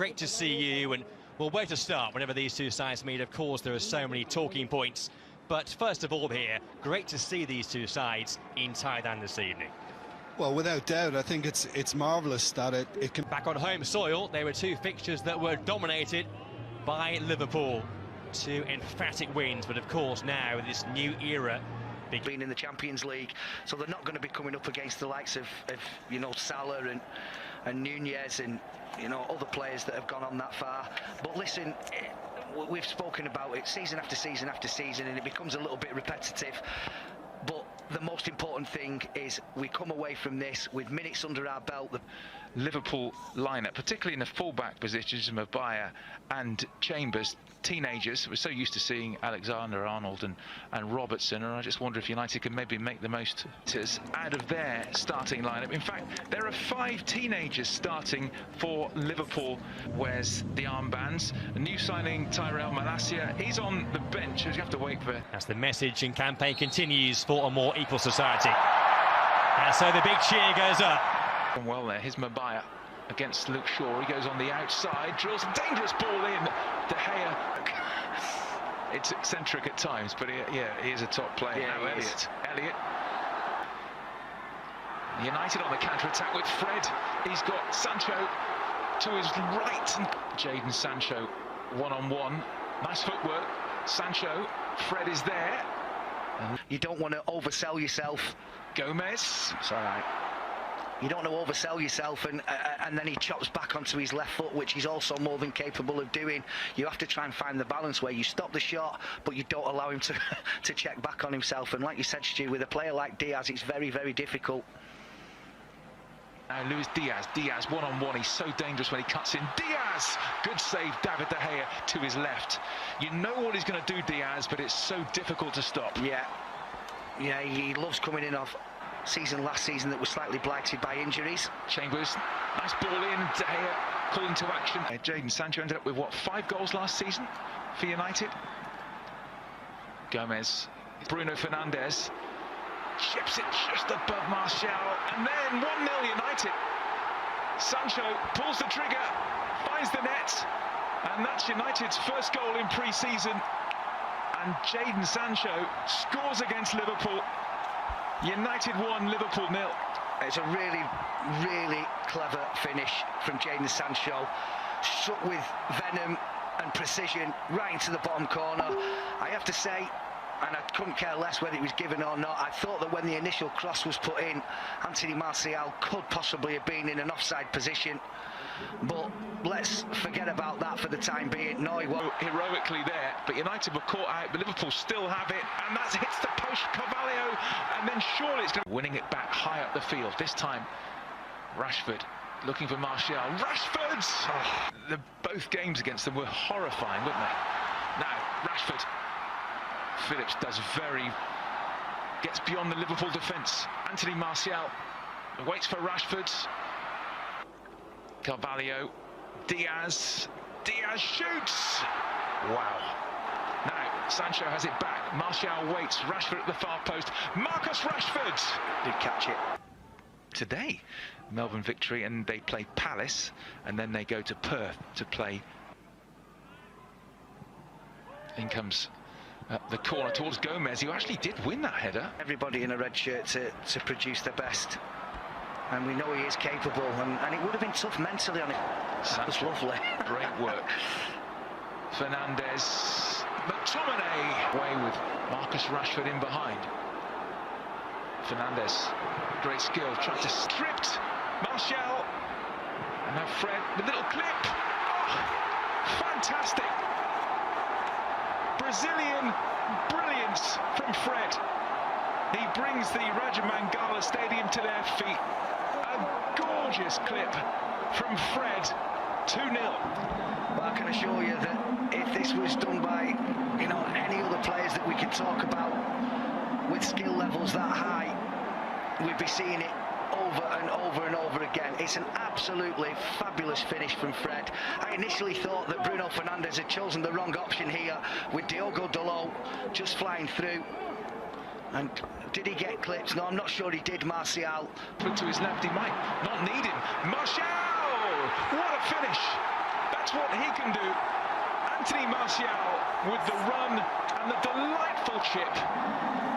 great to see you. And well, where to start whenever these two sides meet? Of course, there are so many talking points. But first of all here, great to see these two sides in Thailand this evening. Well, without doubt, I think it's marvellous that it can... Back on home soil, there were two fixtures that were dominated by Liverpool. Two emphatic wins, but of course now this new era being in the Champions League, so they're not going to be coming up against the likes of you know, Salah and Nunez and, you know, other players that have gone on that far. But listen, we've spoken about it season after season after season, and it becomes a little bit repetitive. But the most important thing is we come away from this with minutes under our belt. The Liverpool lineup, particularly in the full-back positions, Maguire and Chambers, teenagers. We're so used to seeing Alexander-Arnold and Robertson, and I just wonder if United can maybe make the most out of their starting lineup. In fact, there are 5 teenagers starting for Liverpool. Wears the armbands. A new signing, Tyrell Malacia, he's on the bench. You have to wait for... As the message and campaign continues for a more equal society. And so the big cheer goes up. Well there, here's Maguire against Luke Shaw. He goes on the outside, drills a dangerous ball in. De Gea. It's eccentric at times, but yeah, he is a top player. Yeah, now Elliott. United on the counter-attack with Fred. He's got Sancho to his right. Jadon Sancho one-on-one. Nice footwork. Sancho. Fred is there. You don't want to oversell yourself. Gomez. It's all right. You don't want to oversell yourself, and then he chops back onto his left foot, which he's also more than capable of doing. You have to try and find the balance where you stop the shot, but you don't allow him to check back on himself. And like you said, Stu, with a player like Diaz, it's very, very difficult. Now Luis Diaz one-on-one. He's so dangerous when he cuts in. Diaz! Good save, David De Gea to his left. You know what he's going to do, Diaz, but it's so difficult to stop. Yeah, he loves coming in off last season that was slightly blighted by injuries. Chambers, nice ball in. De Gea calling to action. Jadon Sancho ended up with what, 5 goals last season for United. Gomez, Bruno Fernandes chips it just above Martial, and then 1-0 United. Sancho pulls the trigger, finds the net, and that's United's first goal in pre-season. And Jadon Sancho scores against Liverpool. United 1, Liverpool 0. It's a really, really clever finish from Jadon Sancho. Struck with venom and precision right into the bottom corner. I have to say, and I couldn't care less whether it was given or not, I thought that when the initial cross was put in, Anthony Martial could possibly have been in an offside position. But let's forget about that for the time being. No, he won't. Heroically there, but United were caught out, but Liverpool still have it, and that hits the post, Carvalho, and then surely it's going to... Winning it back high up the field. This time, Rashford looking for Martial. Rashford! Oh, both games against them were horrifying, weren't they? Now, Rashford. Phillips gets beyond the Liverpool defence. Anthony Martial waits for Rashford. Carvalho, Diaz shoots! Wow. Now, Sancho has it back. Martial waits. Rashford at the far post. Marcus Rashford! Did catch it. Today, Melbourne victory, and they play Palace, and then they go to Perth to play. In comes the corner towards Gomez, who actually did win that header. Everybody in a red shirt to produce their best. And we know he is capable, and it would have been tough mentally on it. That was lovely. Great work. Fernandes, McTominay away with Marcus Rashford in behind. Fernandes, great skill, tried to stripped Martial, and now Fred, the little clip. Oh, fantastic. Brazilian brilliance from Fred. He brings the Raja Mangala Stadium to their feet. A gorgeous clip from Fred, 2-0. Well, I can assure you that if this was done by, you know, any other players that we could talk about with skill levels that high, we'd be seeing it over and over and over again. It's an absolutely fabulous finish from Fred. I initially thought that Bruno Fernandes had chosen the wrong option here with Diogo Dalot just flying through. And did he get clips? No, I'm not sure he did, Martial. Put to his left, he might not need him. Martial! What a finish! that's what he can do. Anthony Martial with the run and the delightful chip.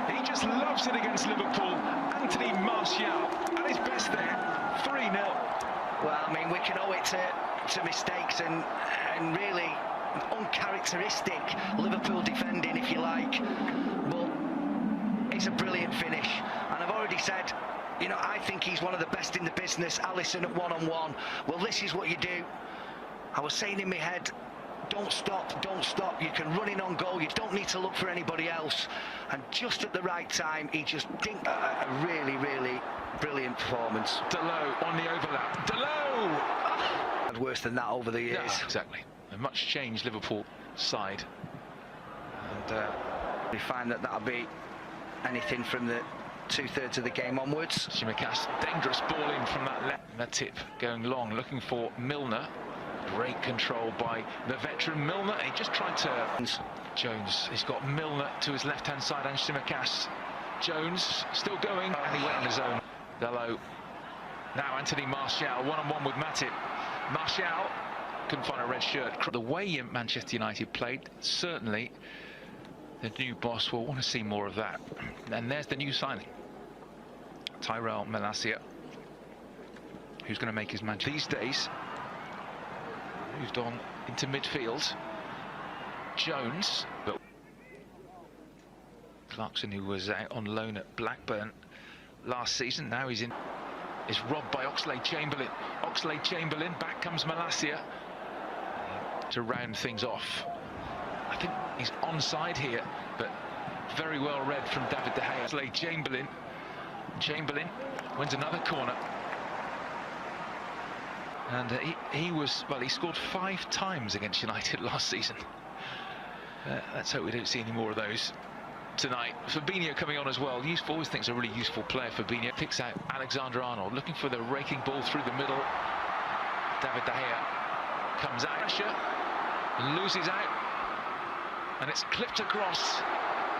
He just loves it against Liverpool. Anthony Martial at his best there, 3-0. Well, I mean, we can owe it to mistakes and really uncharacteristic Liverpool defending, if you like. But it's a brilliant finish. And I've already said, you know, I think he's one of the best in the business. Alisson at one-on-one. Well, this is what you do. I was saying in my head, don't stop, don't stop. You can run in on goal. You don't need to look for anybody else. And just at the right time, he just dinked a really, really brilliant performance. Dalot on the overlap. Dalot! Had worse than that over the years. Yeah, exactly. A much changed Liverpool side. And we find that'll be anything from the 2/3 of the game onwards. Tsimikas, dangerous ball in from that left. Matip going long, looking for Milner. Great control by the veteran Milner. He just tried to... Jones, he's got Milner to his left-hand side and Tsimikas. Jones still going, and he went on his own. Dalot. Now Anthony Martial, one-on-one with Matip. Martial couldn't find a red shirt. The way Manchester United played, certainly the new boss will want to see more of that. And there's the new signing, Tyrell Malacia, who's going to make his Manchester these days. Moved on into midfield. Jones, but Clarkson, who was out on loan at Blackburn last season, now he's in. Is robbed by Oxlade-Chamberlain. Oxlade-Chamberlain, back comes Malacia to round things off. I think he's onside here, but very well read from David De Gea. Oxlade-Chamberlain. Chamberlain wins another corner. And he scored 5 times against United last season. Let's hope we don't see any more of those tonight. Fabinho coming on as well. Useful, always thinks a really useful player. Fabinho picks out Alexander-Arnold, looking for the raking ball through the middle. David De Gea comes out, pressure, loses out, and it's clipped across.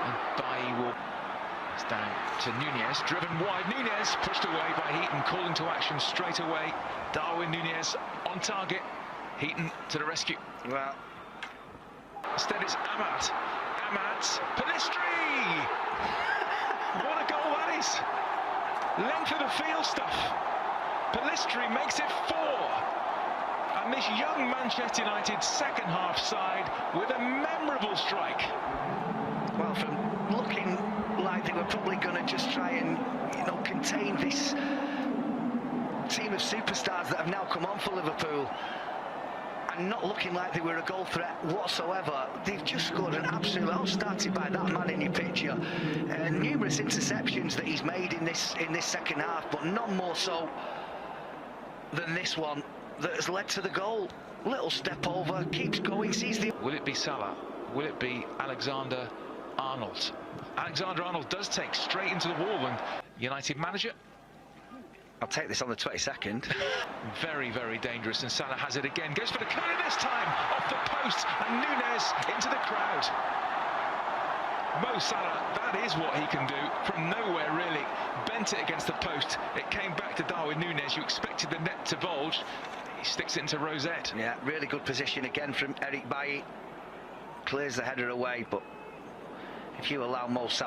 And Bailly will... It's down to Nunez, driven wide. Nunez pushed away by Heaton, calling to action straight away. Darwin Nunez on target. Heaton to the rescue. Well, instead it's Ahmad. Ahmad, Pellistri! What a goal that is! Length of the field stuff. Pellistri makes it 4. And this young Manchester United second half side with a memorable strike. Well, from looking like they were probably going to just try and, you know, contain this team of superstars that have now come on for Liverpool, and not looking like they were a goal threat whatsoever. They've just scored an absolute outstarted by that man in your picture. Numerous interceptions that he's made in this second half, but none more so than this one that has led to the goal. Little step over, keeps going, sees the... Will it be Salah? Will it be Alexander-Arnold? Alexander-Arnold does take straight into the wall, and United manager... I'll take this on the 22nd. Very, very dangerous, and Salah has it again. Goes for the corner this time, off the post, and Nunez into the crowd. Mo Salah, that is what he can do from nowhere, really. Bent it against the post. It came back to Darwin Nunez. You expected the net to bulge. He sticks it into Rosette. Yeah, really good position again from Eric Bailly. Clears the header away, but if you allow Mo Salah